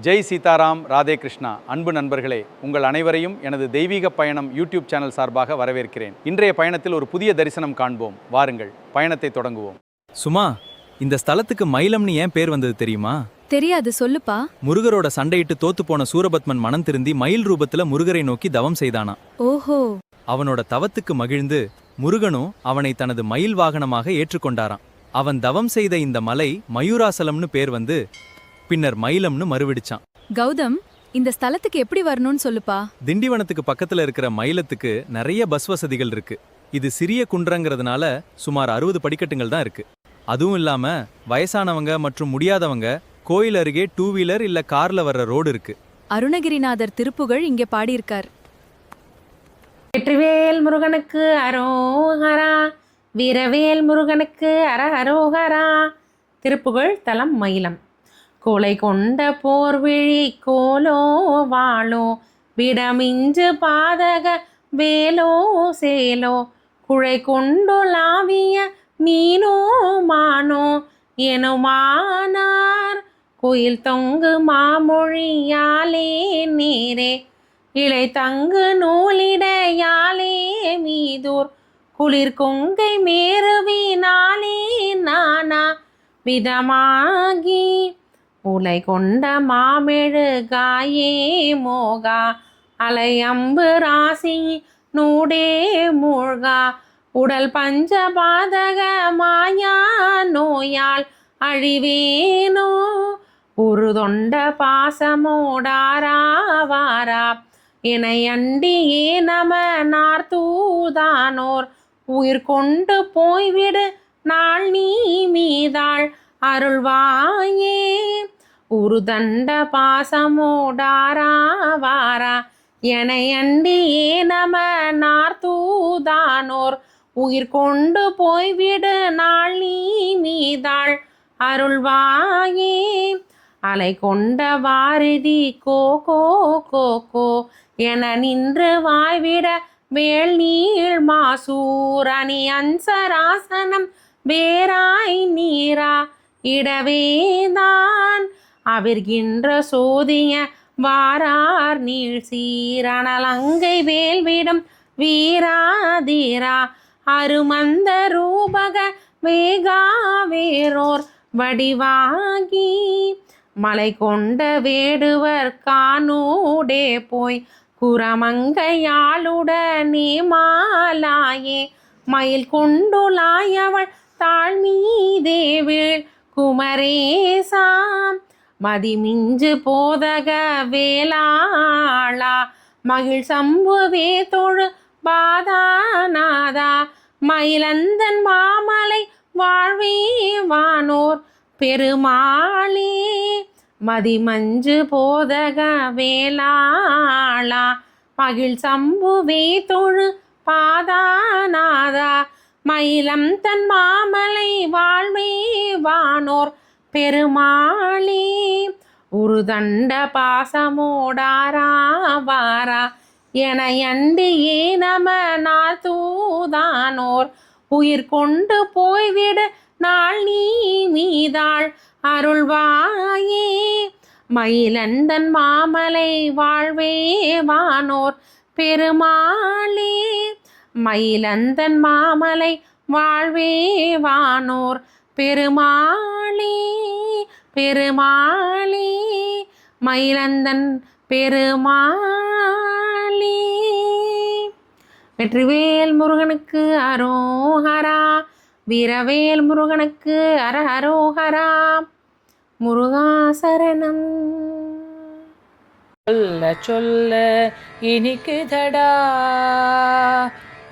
ஜெய் சீதாராம், ராதே கிருஷ்ணா. அன்பு நண்பர்களே, உங்கள் அனைவரையும் எனது தெய்வீக பயணம் யூடியூப் சேனல் சார்பாக வரவேற்கிறேன். இன்றைய பயணத்தில் ஒரு புதிய தரிசனம் காண்போம். வாருங்கள், பயணத்தை தொடங்குவோம். சுமா, இந்த ஸ்தலத்துக்கு மயிலம்னு ஏன் பேர் வந்தது தெரியுமா? தெரியாது, சொல்லுப்பா. முருகரோட சண்டையிட்டு தோத்து போன சூரபத்மன் மனம் திருந்தி மயில் ரூபத்துல முருகரை நோக்கி தவம் செய்தானா. ஓஹோ. அவனோட தவத்துக்கு மகிழ்ந்து முருகனும் அவனை தனது மயில் வாகனமாக ஏற்றுக்கொண்டாராம். அவன் தவம் செய்த இந்த மலை மயூராசலம்னு பேர் வந்து பின்னர் மயிலம்னு மறுவிடிச்சான். கௌதம், இந்த ஸ்தலத்துக்கு எப்படி வரணும்னு சொல்லுப்பா. திண்டிவனத்துக்கு பக்கத்துல இருக்கிற மயிலத்துக்கு நிறைய பஸ் வசதிகள் இருக்கு. இது சிறிய குன்றங்கிறதுனால சுமார் 60 படிக்கட்டுங்கள் தான் இருக்கு. அதுவும் இல்லாம வயசானவங்க மற்றும் முடியாதவங்க கோயில் அருகே 2 வீலர் இல்ல கார்ல வர்ற ரோடு இருக்கு. அருணகிரிநாதர் திருப்புகழ் இங்கே பாடியிருக்கார். வெற்றிவேல் முருகனுக்கு அரோகரா, வீரவேல் முருகனுக்கு அரஹரோகரா. திருப்புகழ் தலம் மயிலம். கோலை கொண்ட போர்விழி கோலோ வாளோ, விடமிஞ்சு பாதக வேலோ சேலோ, குழை கொண்டுலாவிய மீனோ மானோ எனுமானார் கோயில் தொங்கு மாமொழியாலே நீரே, இலை தங்கு நூலிடையாலே மீதூர் குளிர் கொங்கை மேருவினாலே நானா விதமாகி, உலை கொண்ட மாமெழு காயே மோகா, அலையம்பு ராசி நூடே மூழ்கா, உடல் பஞ்சபாதக மாயா நோயால் அழிவேனோ, ஒரு தொண்ட பாசமோடாராவாரா என்னை அண்டியே நம நார்த்தூதானோர், உயிர் கொண்டு போய்விடு நாள் நீ மீதாள் அருள்வாயே, ஒரு தண்ட பாசமோடாராவாரா என்னை அண்டியே நம நார்த்தூதானோர், உயிர் கொண்டு போய்விடு நாள் நீ மீதாள் அருள்வாயே, அலை கொண்ட வாரிதி கோ கோ கோ கோ என நின்று வாய்விட வேள் நீள் மாசூர் அணி அன்சராசனம் வேராய் நீரா இடவேதான், அவிர்கின்ற சோதிய வாரார் நீள் சீரணலங்கை வேல்விடும் வீராதீரா, அருமந்த ரூபக வேகா வேரோர் வடிவாகி, மலை கொண்ட வேடுவர் கானூடே போய் குரமங்கையாளுடனே மாலாயே, மயில் கொண்டுலாயவள் தாழ்மீதே வீழ் குமரேசா, மதிமிஞ்சு போதக வேளாளா, மகிழ் சம்புவே தொழு பாதாநாதா, மயிலந்தன் மாமலை வாழ்வே வானோர் பெருமாளே, மதிமஞ்சு போதக வேளாளா, மகிழ் சம்புவே தொழு பாதாநாதா, மயிலம் தன் மாமலை வாழ்வே வானோர் பெருமாளே, ஒரு தண்ட பாசமோடாராவாரா என அண்டியே நம நார்த்தூதானோர், உயிர் கொண்டு போய்விடு நாள் நீ மீதாள் அருள்வாயே, மயிலந்தன் மாமலை வாழ்வே வானோர் பெருமாளே, மயிலந்தன் மாமலை வாழ்வே வானோர் பெருமாளே, பெருமாளே, மயிலந்தன் பெருமாளே. வெற்றிவேல் முருகனுக்கு அரோகரா, வீரவேல் முருகனுக்கு அரஹரோகரா. முருகா சரணம். சொல்ல சொல்ல இனிக்குதடா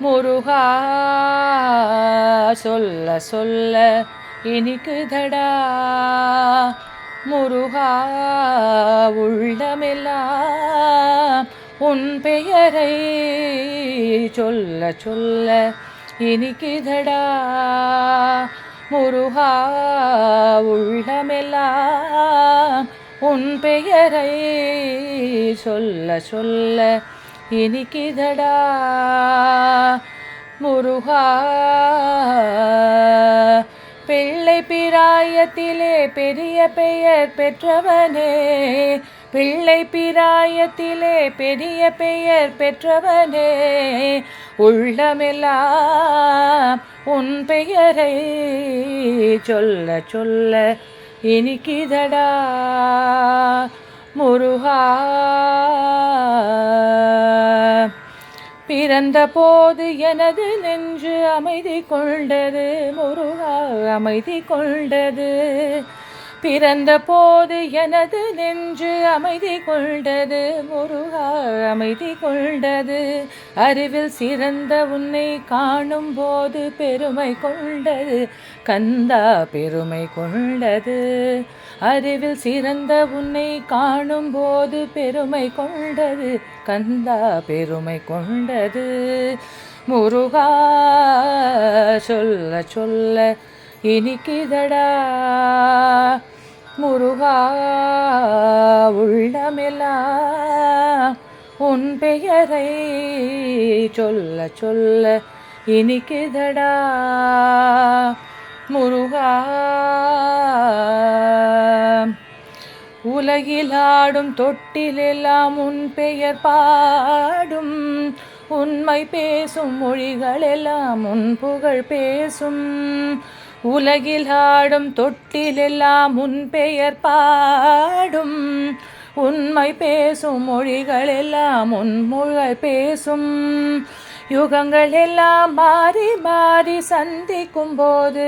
முருகா, சொல்ல சொல்ல இனிக்குதடா முருகா, உள்ளமெல்லாம் உன் பெயரை சொல்ல சொல்ல இனிக்குதடா முருகா, உள்ளமெல்லாம் உன் பெயரை சொல்ல சொல்ல இனிக்குதடா முருகா. பிள்ளை பிராயத்திலே பெரிய பெயர் பெற்றவனே, பிள்ளை பிராயத்திலே பெரிய பெயர் பெற்றவனே, உள்ளமெல்லாம் உன் பெயரை சொல்ல சொல்ல இனிக்கிதடா முருகா. பிறந்த போது எனது நெஞ்சு அமைதி கொண்டது முருகா, அமைதி கொண்டது. பிறந்த போது எனது நெஞ்சு அமைதி கொண்டது முருகா, அமைதி கொண்டது. அறிவில் சிறந்த உன்னை காணும் போது பெருமை கொண்டது கந்தா, பெருமை கொண்டது. அறிவில் சிறந்த உன்னை காணும் போது பெருமை கொண்டது கந்தா, பெருமை கொண்டது. முருகா சொல்ல சொல்ல இனிக்கிதடா முருகா, உள்ளமெல்லாம் உன் பெயரை சொல்ல சொல்ல இனிக்கிதடா முருகா. உலகிலாடும் தொட்டிலெல்லாம் உன் பெயர் பாடும், உண்மை பேசும் மொழிகளெல்லாம் உன் புகழ் பேசும். உலகில் ஆடும் தொட்டிலெல்லாம் உன் பெயர் பாடும், உண்மை பேசும் மொழிகளெல்லாம் உன் புகழ் பேசும். யுகங்கள் எல்லாம் மாறி மாறி சந்திக்கும் போது,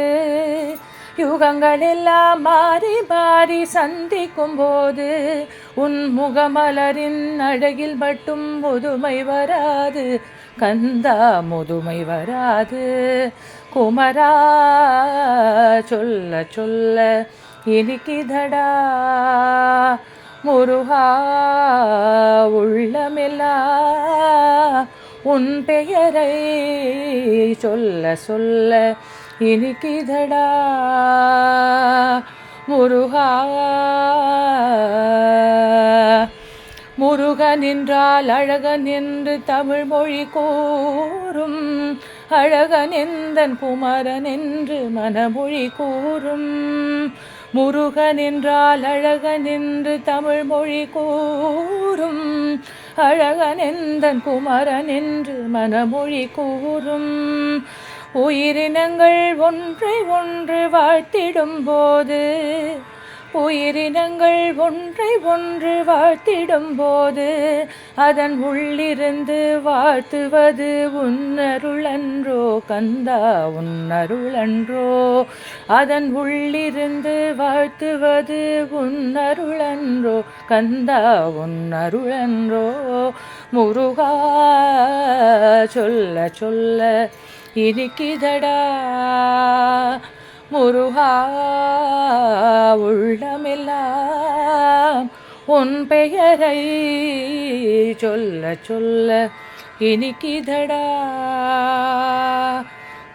யுகங்கள் எல்லாம் மாறி மாறி சந்திக்கும் போது, உன் முகமலரின் அழகில் மட்டும் முதுமை வராது கந்தா, முதுமை வராது. குமரா சொல்ல சொல்ல இனிக்கிதடா முருகா, உள்ளமெல்லாம் உன் பெயரை சொல்ல சொல்ல இனிக்கிதடா முருகா. முருகன் என்றால் அழகன் என்று தமிழ் மொழி கூறும், அழகன் எந்தன் குமரன் என்று மனமொழி கூறும். முருகன் என்றால் அழகன் என்று தமிழ் மொழி கூறும், அழகன் எந்தன் குமரன் என்று மனமொழி கூறும். உயிரினங்கள் ஒன்றை ஒன்று வாழ்த்திடும் போது, உயிரினங்கள் ஒன்றை ஒன்று வாழ்த்திடும் போது, அதன் உள்ளிருந்து வாழ்த்துவது உன்னருளன்றோ கந்தா, உன்னருளன்றோ. அதன் உள்ளிருந்து வாழ்த்துவது உன்னருளன்றோ கந்தா, உன்னருளன்றோ. முருகா சொல்ல சொல்ல இனிக்கிதடா முருகா, உள்ளமெல்லாம் உன் பெயரை சொல்ல சொல்ல இனிக்கிதடா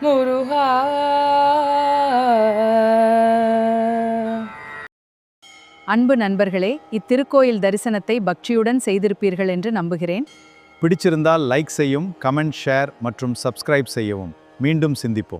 முருகா. அன்பு நண்பர்களே, இத்திருக்கோயில் தரிசனத்தை பக்தியுடன் செய்திருப்பீர்கள் என்று நம்புகிறேன். பிடிச்சிருந்தால் லைக் செய்யும், கமெண்ட், ஷேர் மற்றும் சப்ஸ்கிரைப் செய்யவும். மீண்டும் சிந்திப்போம்.